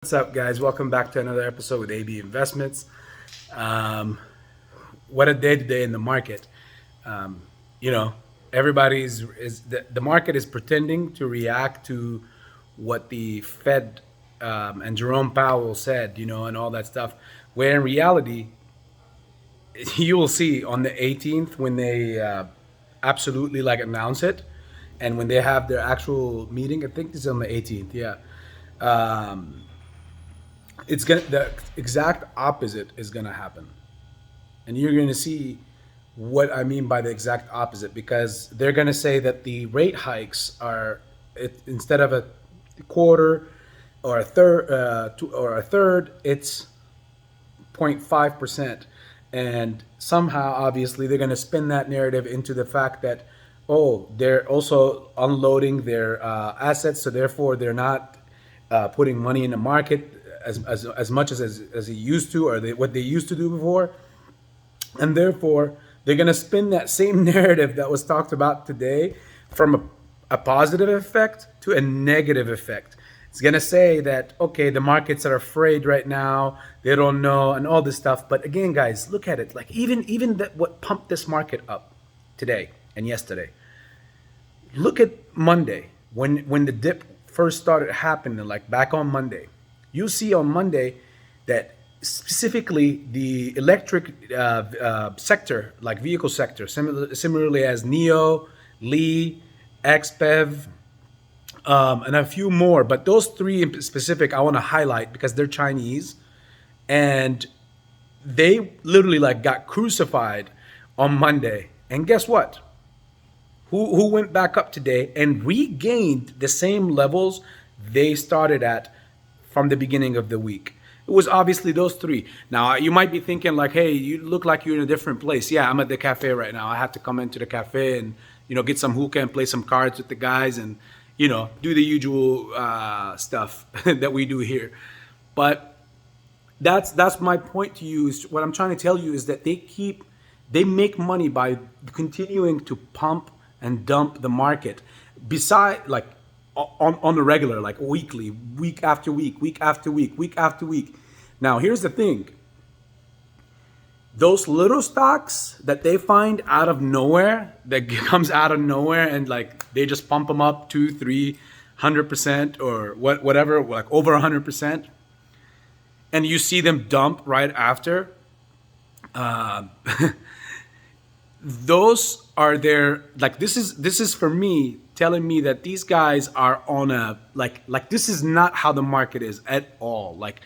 What's up, guys? Welcome back to another episode with AB Investments. Um, what a day today in the market. Um, you know, everybody's is the market is pretending to react to what the Fed and Jerome Powell said, and all that stuff. Where in reality, you will see on the 18th when they absolutely like announce it, and when they have their actual meeting. I think it's on the 18th. Yeah. Um, it's gonna the exact opposite is gonna happen, and you're gonna see what I mean by the exact opposite, because they're gonna say that the rate hikes are instead of a quarter or a third, it's 0.5%. And somehow, obviously, they're going to spin that narrative into the fact that, oh, they're also unloading their assets, so therefore they're not putting money in the market as much as they used to, or what they used to do before. And therefore, they're going to spin that same narrative that was talked about today from a positive effect to a negative effect. It's going to say that, okay, the markets are afraid right now, they don't know, and all this stuff. But again, guys, look at it. Like, even that, what pumped this market up today and yesterday. Look at Monday, when the dip first started happening, like back on Monday. You see on Monday that specifically the electric sector, like vehicle sector, similarly as NEO, Lee, XPEV, and a few more. But those three in specific, I want to highlight because they're Chinese, and they literally like got crucified on Monday. And guess what? Who went back up today and regained the same levels they started at from the beginning of the week? It was obviously those three. Now, you might be thinking like, hey, you look like you're in a different place. Yeah, I'm at the cafe right now. I have to come into the cafe and, get some hookah and play some cards with the guys and, do the usual stuff that we do here. But that's my point to you. Is what I'm trying to tell you is that they make money by continuing to pump and dump the market. Beside, like, on the regular, like weekly, week after week, week after week, week after week. Now, here's the thing. Those little stocks that they find out of nowhere, that comes out of nowhere, and like they just pump them up 200-300% or whatever, like over 100%, and you see them dump right after. Uh, those are their, like, this is for me telling me that these guys are on a, like this is not how the market is at all. Like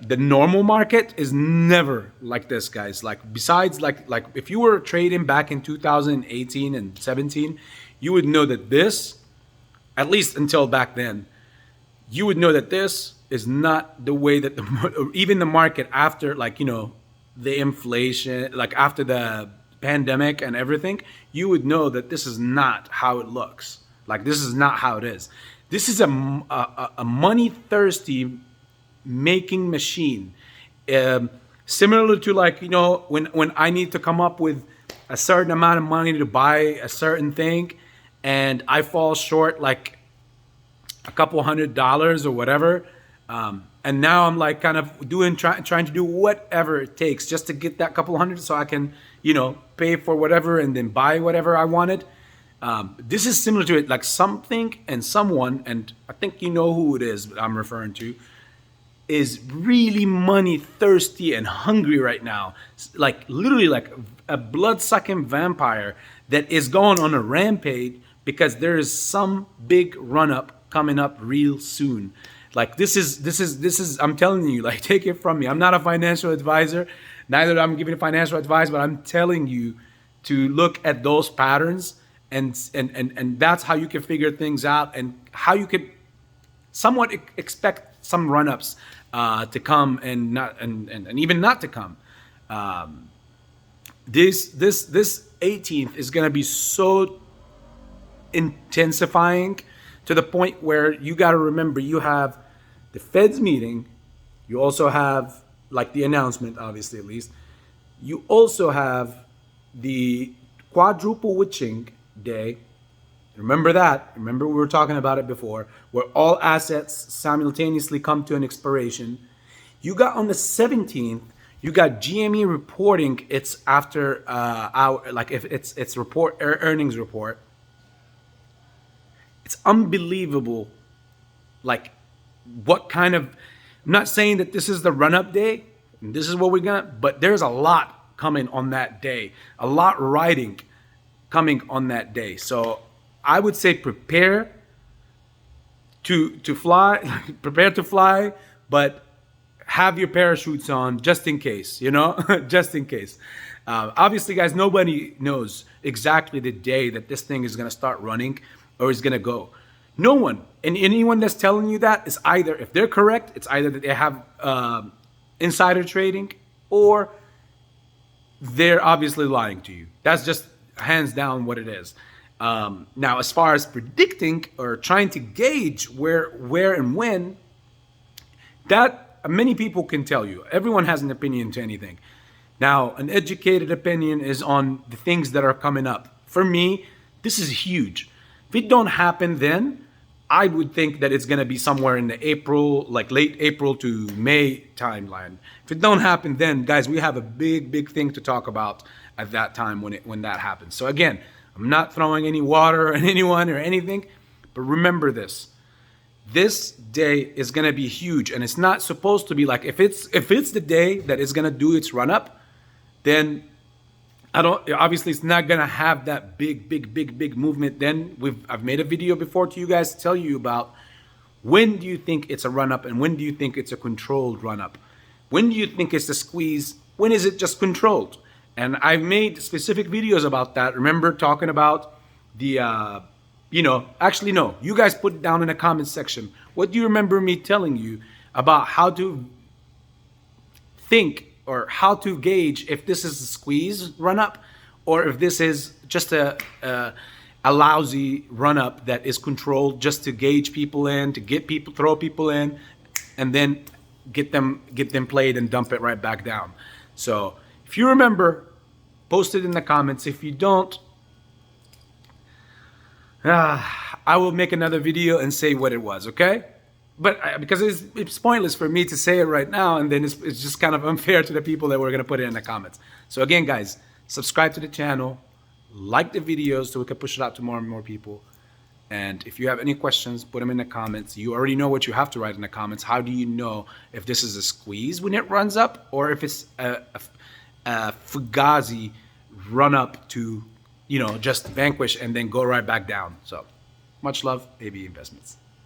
the normal market is never like this, guys. Like, besides, like if you were trading back in 2018 and 17, you would know that this, at least until back then, you would know that this is not the way that or even the market after, like, the inflation, like after the pandemic and everything, you would know that this is not how it looks. Like, this is not how it is. This is a money thirsty making machine. Similar to, like, when I need to come up with a certain amount of money to buy a certain thing, and I fall short like a couple $100 or whatever. And now I'm like kind of trying to do whatever it takes just to get that couple hundred so I can, pay for whatever and then buy whatever I wanted. This is similar to it, like something and someone, and I think you know who it is I'm referring to, is really money thirsty and hungry right now. Like, literally like a blood sucking vampire that is going on a rampage because there is some big run up coming up real soon. Like, this is I'm telling you, like, take it from me. I'm not a financial advisor, neither I'm giving financial advice, but I'm telling you to look at those patterns, and that's how you can figure things out, and how you could somewhat expect some run-ups to come, and not and even not to come. This 18th is going to be so intensifying, to the point where you got to remember, you have the Fed's meeting, you also have, like, the announcement, obviously, at least. You also have the quadruple witching day, Remember that. Remember we were talking about it before, where all assets simultaneously come to an expiration. You got on the 17th, you got GME reporting its after hour, like if its report earnings report. It's unbelievable, like what kind of. I'm not saying that this is the run up day. And this is what we're gonna, but there's a lot coming on that day. A lot riding coming on that day. So I would say prepare to fly, prepare to fly, but have your parachutes on just in case, you know, just in case. Obviously, guys, nobody knows exactly the day that this thing is going to start running or is going to go. No one. And anyone that's telling you that is either, if they're correct, it's either that they have insider trading or they're obviously lying to you. That's just hands down what it is. Now, as far as predicting or trying to gauge where and when, that many people can tell you. Everyone has an opinion to anything. Now, an educated opinion is on the things that are coming up. For me, this is huge. If it don't happen then, I would think that it's going to be somewhere in the April, like late April to May timeline. If it don't happen then, guys, we have a big thing to talk about at that time when that happens. So again, I'm not throwing any water on anyone or anything, but remember this. This day is going to be huge, and it's not supposed to be like if it's the day that it's going to do its run up, then obviously it's not going to have that big movement. Then I've made a video before to you guys to tell you about when do you think it's a run up and when do you think it's a controlled run up? When do you think it's a squeeze? When is it just controlled? And I've made specific videos about that. Remember talking about the actually no, you guys put it down in the comment section. What do you remember me telling you about how to think or how to gauge if this is a squeeze run up or if this is just a lousy run up that is controlled just to gauge people in, to get people, throw people in, and then get them played and dump it right back down. So if you remember, post it in the comments. If you don't, I will make another video and say what it was, okay? But because it's pointless for me to say it right now, and then it's just kind of unfair to the people that were going to put it in the comments. So again, guys, subscribe to the channel, like the videos so we can push it out to more and more people. And if you have any questions, put them in the comments. You already know what you have to write in the comments. How do you know if this is a squeeze when it runs up or if it's a fugazi run up to, just vanquish and then go right back down? So much love, AB Investments.